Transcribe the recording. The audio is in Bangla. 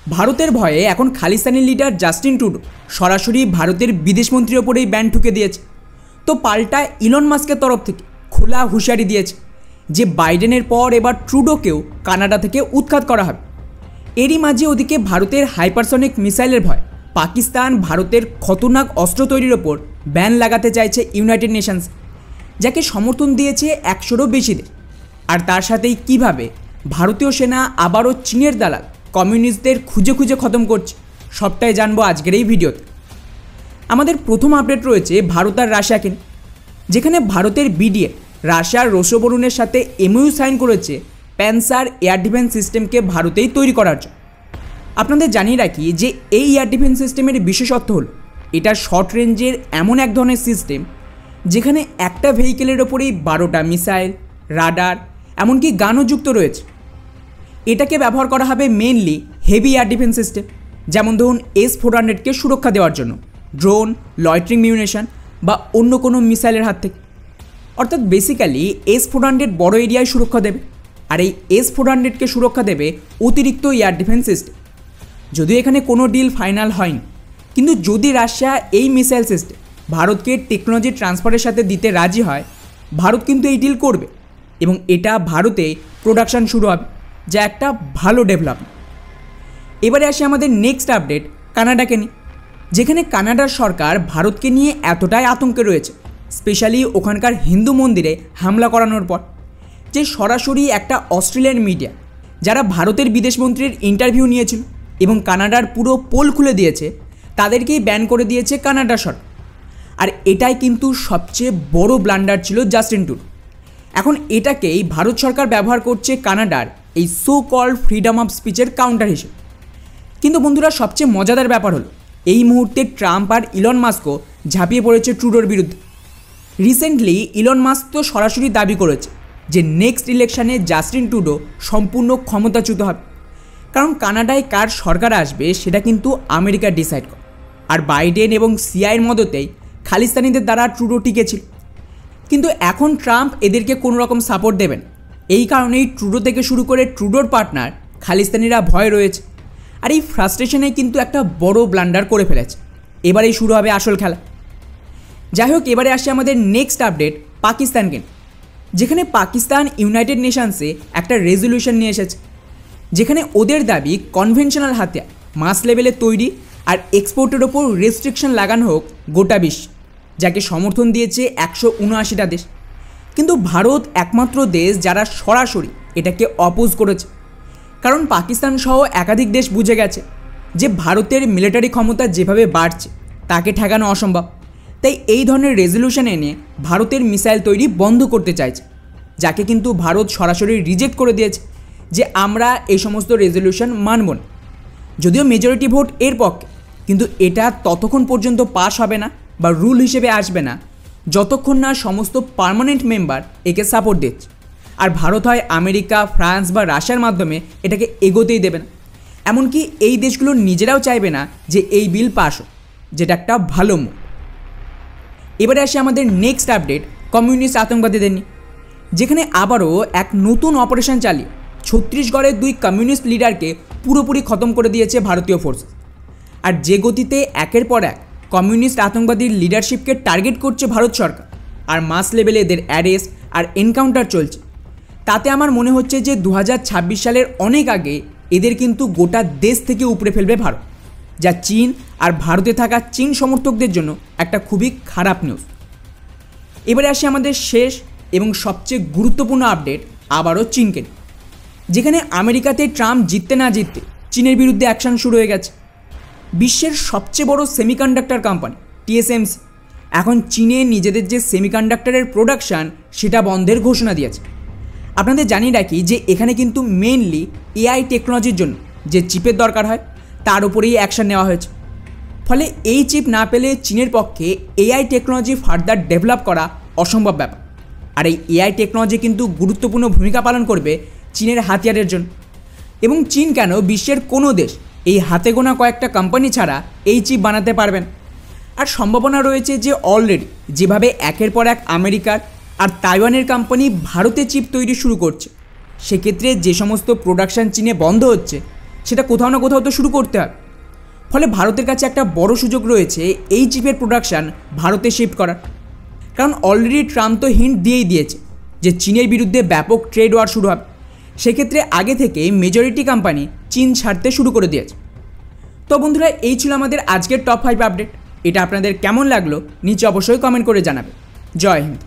ভারতের ভয়ে এখন খালিস্তানি লিডার জাস্টিন ট্রুডো সরাসরি ভারতের বিদেশমন্ত্রীর ওপরেই ব্যান ঠুকে দিয়েছে। তো পাল্টা ইলন মাস্কের তরফ থেকে খোলা হুঁশিয়ারি দিয়েছে যে বাইডেনের পর এবার ট্রুডোকেও কানাডা থেকে উৎখাত করা হবে। এরই মাঝে ওদিকে ভারতের হাইপারসনিক মিসাইলের ভয় পাকিস্তান ভারতের খতরনাক অস্ত্র তৈরির ওপর ব্যান লাগাতে চাইছে ইউনাইটেড নেশনস, যাকে সমর্থন দিয়েছে 100-রও বেশি দেশ। আর তার সাথেই কিভাবে ভারতীয় সেনা আবারও চীনের দালাল কমিউনিস্টদের খুঁজে খুঁজে খতম করছে, সবটাই জানবো আজকের এই ভিডিওতে। আমাদের প্রথম আপডেট রয়েছে ভারত আর রাশিয়াকে নিয়ে, যেখানে ভারতের বিডিএ রাশিয়ার রসবরুণের সাথে এমওইউ সাইন করেছে প্যানসার এয়ার ডিফেন্স সিস্টেমকে ভারতেই তৈরি করার জন্য। আপনাদের জানিয়ে রাখি যে এই এয়ার ডিফেন্স সিস্টেমের বিশেষত্ব হল এটা শর্ট রেঞ্জের এমন এক ধরনের সিস্টেম যেখানে একটা ভেহিকেলের ওপরেই 12টা মিসাইল, রাডার, এমনকি গানও যুক্ত রয়েছে। এটাকে ব্যবহার করা হবে mainly heavy air defence system, যেমন ধরুন S-400কে সুরক্ষা দেওয়ার জন্য, ড্রোন, লয়টারিং মিউনিশন বা অন্য কোনো মিসাইলের হাত থেকে। অর্থাৎ বেসিক্যালি S-400 বড় এরিয়ায় সুরক্ষা দেবে, আর এই S-400কে সুরক্ষা দেবে অতিরিক্ত এয়ার ডিফেন্স সিস্টেম। যদিও এখানে কোনো ডিল ফাইনাল হয়নি, কিন্তু যদি রাশিয়া এই মিসাইল সিস্টেম ভারতকে টেকনোলজি ট্রান্সফারের সাথে দিতে রাজি হয়, ভারত কিন্তু এই ডিল করবে এবং এটা ভারতে প্রোডাকশান শুরু হবে, যা একটা ভালো ডেভেলপমেন্ট। এবারে আসে আমাদের নেক্সট আপডেট কানাডাকে নিয়ে, যেখানে কানাডার সরকার ভারতকে নিয়ে এতটাই আতঙ্কে রয়েছে, স্পেশালি ওখানকার হিন্দু মন্দিরে হামলা করানোর পর, যে সরাসরি একটা অস্ট্রেলিয়ান মিডিয়া যারা ভারতের বিদেশমন্ত্রীর ইন্টারভিউ নিয়েছিল এবং কানাডার পুরো পোল খুলে দিয়েছে, তাদেরকেই ব্যান করে দিয়েছে কানাডা সরকার। আর এটাই কিন্তু সবচেয়ে বড় ব্লান্ডার ছিল জাস্টিন ট্রুডো। এখন এটাকেই ভারত সরকার ব্যবহার করছে কানাডার এই সো কল্ড ফ্রিডম অফ স্পিচের কাউন্টার হিসেবে। কিন্তু বন্ধুরা, সবচেয়ে মজাদার ব্যাপার হলো এই মুহূর্তে ট্রাম্প আর ইলন মাস্কও ঝাঁপিয়ে পড়েছে ট্রুডোর বিরুদ্ধে। রিসেন্টলি ইলন মাস্ক তো সরাসরি দাবি করেছে যে নেক্সট ইলেকশানে জাস্টিন ট্রুডো সম্পূর্ণ ক্ষমতাচ্যুত হবে, কারণ কানাডায় কার সরকার আসবে সেটা কিন্তু আমেরিকা ডিসাইড করে। আর বাইডেন এবং সিআইয়ের মদতেই খালিস্তানিদের দ্বারা ট্রুডো টিকেছিল। কিন্তু এখন ট্রাম্প এদেরকে কোনো রকম সাপোর্ট দেবেন, এই কারণেই ট্রুডো থেকে শুরু করে ট্রুডোর পার্টনার খালিস্তানিরা ভয় রয়েছে। আর এই ফ্রাস্ট্রেশনে কিন্তু একটা বড় ব্লান্ডার করে ফেলেছে। এবারেই শুরু হবে আসল খেলা। যাই হোক, এবারে আসে আমাদের নেক্সট আপডেট পাকিস্তানকে, যেখানে পাকিস্তান ইউনাইটেড নেশনসে একটা রেজলিউশন নিয়ে এসেছে, যেখানে ওদের দাবি কনভেনশনাল হাতিয়ার মাস লেভেলে তৈরি আর এক্সপোর্টের ওপর রেস্ট্রিকশন লাগানো হোক গোটা বিশ্ব, যাকে সমর্থন দিয়েছে 179টা দেশ। কিন্তু ভারত একমাত্র দেশ যারা সরাসরি এটাকে অপোজ করেছে, কারণ পাকিস্তান সহ একাধিক দেশ বুঝে গেছে যে ভারতের মিলিটারি ক্ষমতা যেভাবে বাড়ছে তাকে ঠেকানো অসম্ভব। তাই এই ধরনের রেজলিউশন এনে ভারতের মিসাইল তৈরি বন্ধ করতে চাইছে, যাকে কিন্তু ভারত সরাসরি রিজেক্ট করে দিয়েছে যে আমরা এই সমস্ত রেজলিউশন মানব না। যদিও মেজরিটি ভোট এর পক্ষে, কিন্তু এটা ততক্ষণ পর্যন্ত পাস হবে না বা রুল হিসেবে আসবে না যতক্ষণ না সমস্ত পার্মানেন্ট মেম্বার একে সাপোর্ট দিচ্ছে। আর ভারত হয় আমেরিকা, ফ্রান্স বা রাশিয়ার মাধ্যমে এটাকে এগোতেই দেবে না। এমনকি এই দেশগুলো নিজেরাও চাইবে না যে এই বিল পাস হোক, যেটা একটা ভালো মুভ। এবারে আসে আমাদের নেক্সট আপডেট কমিউনিস্ট আতঙ্কবাদীদের নিয়ে, যেখানে আবারও এক নতুন অপারেশন চালিয়ে ছত্তিশগড়ের 2 কমিউনিস্ট লিডারকে পুরোপুরি খতম করে দিয়েছে ভারতীয় ফোর্স। আর যে গতিতে একের পর এক কমিউনিস্ট আতঙ্কবাদীর লিডারশিপকে টার্গেট করছে ভারত সরকার, আর মাস লেভেলে এদের অ্যারেস্ট আর এনকাউন্টার চলছে, তাতে আমার মনে হচ্ছে যে 2026 সালের অনেক আগে এদের কিন্তু গোটা দেশ থেকে উপড়ে ফেলবে ভারত, যা চীন আর ভারতে থাকা চীন সমর্থকদের জন্য একটা খুবই খারাপ নিউজ। এবারে আসি আমাদের শেষ এবং সবচেয়ে গুরুত্বপূর্ণ আপডেট আবারও চীনকে, যেখানে আমেরিকাতে ট্রাম্প জিততে না জিততে চীনের বিরুদ্ধে অ্যাকশন শুরু হয়ে গেছে। বিশ্বের সবচেয়ে বড় সেমিকন্ডাক্টর কোম্পানি TSMC এখন চীনে নিজেদের যে সেমিকন্ডাক্টরের প্রোডাকশান সেটা বন্ধের ঘোষণা দিয়েছে। আপনাদের জানিয়ে রাখি যে এখানে কিন্তু মেনলি AI টেকনোলজির জন্য যে চিপের দরকার হয় তার উপরেই অ্যাকশন নেওয়া হয়েছে। ফলে এই চিপ না পেলে চীনের পক্ষে AI টেকনোলজি ফার্দার ডেভেলপ করা অসম্ভব ব্যাপার। আর এই AI টেকনোলজি কিন্তু গুরুত্বপূর্ণ ভূমিকা পালন করবে চীনের হাতিয়ারের জন্য। এবং চীন কেন, বিশ্বের কোনো দেশ এই হাতে গোনা কয়েকটা কোম্পানি ছাড়া এই চিপ বানাতে পারবেন। আর সম্ভাবনা রয়েছে যে অলরেডি যেভাবে একের পর এক আমেরিকার আর তাইওয়ানের কোম্পানি ভারতে চিপ তৈরি শুরু করছে, সেক্ষেত্রে যে সমস্ত প্রোডাকশান চীনে বন্ধ হচ্ছে সেটা কোথাও না কোথাও তো শুরু করতে হবে। ফলে ভারতের কাছে একটা বড় সুযোগ রয়েছে এই চিপের প্রোডাকশান ভারতে শিফট করার। কারণ অলরেডি ট্রাম্প তো হিন্ট দিয়েই দিয়েছে যে চীনের বিরুদ্ধে ব্যাপক ট্রেড ওয়ার শুরু হবে। সেক্ষেত্রে আগে থেকে মেজরিটি কোম্পানি চীন ছাড়তে শুরু করে দিয়েছে। তো বন্ধুরা, এই ছিল আমাদের আজকের টপ 5 আপডেট। এটা আপনাদের কেমন লাগলো নিচে অবশ্যই কমেন্ট করে জানাবে। জয় হিন্দ।